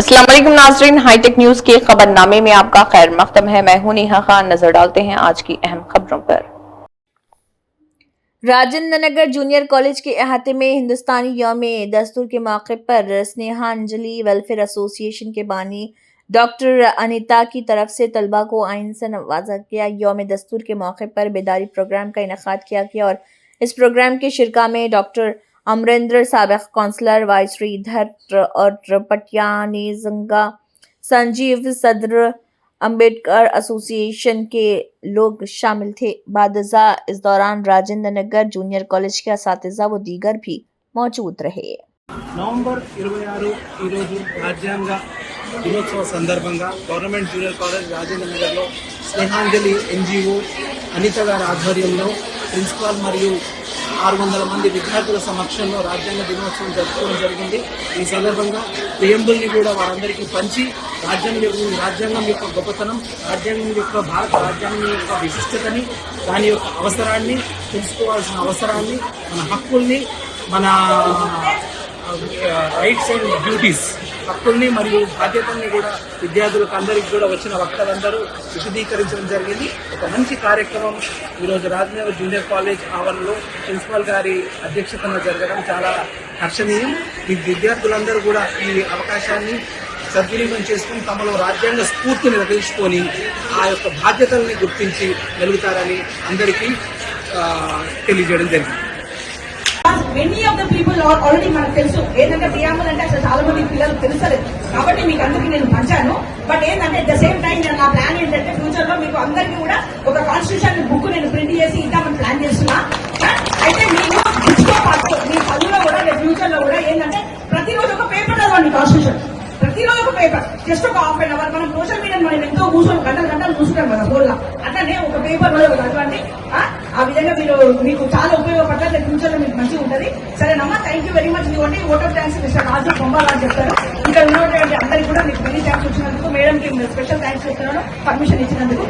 अस्सलाम वालेकुम नाज़रीन, हाईटेक न्यूज के खबरनामे में आपका खैर मकदम है। मैं हूं नेहा खान। नजर डालते हैं आज की अहम खबरों पर। राजेंद्र नगर जूनियर कॉलेज के अहाते में हिंदुस्तानी यौम दस्तूर के मौके पर स्नेहांजलि वेलफेयर एसोसिएशन के बानी डॉक्टर अनिता की तरफ से तलबा को आइन से नवाजा गया। यौम दस्तूर के मौके पर बेदारी प्रोग्राम का इनेकाद किया गया और इस प्रोग्राम के शिरका में डॉक्टर अमरेंद्र, साबिक काउंसलर वाई श्रीधर और पटियानी जंगा, संजीव, सदर अम्बेडकर एसोसिएशन के लोग शामिल थे। बादजा इस दौरान राजेंद्र नगर जूनियर कॉलेज के असातिज़ा व दीगर भी मौजूद रहे। నవంబర్ 26 ఈరోజు రాజ్యాంగ దినోత్సవ సందర్భంగా గవర్నమెంట్ జూనియర్ కాలేజ్ రాజేంద్ర నగర్లో స్నేహాంజలి ఎన్జిఓ అనిత గారి ఆధ్వర్యంలో ప్రిన్సిపాల్ మరియు 600 మంది విద్యార్థుల సమక్షంలో రాజ్యాంగ దినోత్సవం జరుపుకోవడం జరిగింది। ఈ సందర్భంగా ప్రియంబుల్ని కూడా వారందరికీ పంచి రాజ్యాంగం యొక్క గొప్పతనం, రాజ్యాంగం యొక్క భారత రాజ్యాంగం యొక్క విశిష్టతని, దాని యొక్క అవసరాన్ని తెలుసుకోవాల్సిన అవసరాన్ని, మన హక్కుల్ని, మన రైట్స్ అండ్ డ్యూటీస్, హక్కుల్ని మరియు బాధ్యతల్ని కూడా విద్యార్థులకు అందరికీ కూడా వచ్చిన వక్తలందరూ విశదీకరించడం జరిగింది। ఒక మంచి కార్యక్రమం ఈరోజు రాజనగర్ జూనియర్ కాలేజ్ ఆవరణలో ప్రిన్సిపాల్ గారి అధ్యక్షతన జరగడం చాలా హర్షణీయం। ఈ విద్యార్థులందరూ కూడా ఈ అవకాశాన్ని సద్వినియోగం చేసుకుని తమలో రాజ్యాంగ స్ఫూర్తిని రగిల్చుకొని ఆ యొక్క బాధ్యతల్ని గుర్తించి వెలుగుతారని అందరికీ తెలియజేయడం జరిగింది। Many of the people already మనకు తెలుసు ఏంటంటే ప్రియాంబుల్ అంటే అసలు చాలా మంది పిల్లలు తెలుసలేదు, కాబట్టి మీకు అందరికీ నేను పంచాను। బట్ ఏంటంటే అట్ ద సేమ్ టైం నా ప్లాన్ ఏంటంటే ఫ్యూచర్ లో మీకు అందరికీ కూడా ఒక కాన్స్టిట్యూషన్ బుక్ నేను ప్రింట్ చేసి ఇద్దామని ప్లాన్ చేస్తున్నా। అయితే మీకు బుక్స్తో పాటు మీ చదువులో కూడా ఫ్యూచర్ లో కూడా ఏంటంటే ప్రతిరోజు ఒక పేపర్ చదవండి, కాన్స్టిట్యూషన్ ప్రతిరోజు ఒక పేపర్, జస్ట్ ఒక హాఫ్ అన్ అవర్। మనం సోషల్ మీడియా మనం ఎంతో కూర్చొని గంటలు చూసుకుంటాం కదా ఫోన్లో, అట్లనే ఒక పేపర్ లో చదవండి। ఆ విధంగా మీకు చాలా ఉపయోగపడుతుంది, ఫ్యూచర్ లో మీకు మంచిగా ఉంటుంది। సరేనమ్మా, థ్యాంక్ యూ వెరీ మచ్। ఇవ్వండి ఓట్ ఆఫ్ థ్యాంక్స్ మిస్టర్ రాజు బొమ్మాల అని చెప్తారు। ఇక్కడ ఉన్నటువంటి అందరికీ కూడా మీకు వెరీ థ్యాంక్స్ వచ్చినందుకు, మేడం కి స్పెషల్ థ్యాంక్స్ చెప్తున్నాను పర్మిషన్ ఇచ్చినందుకు।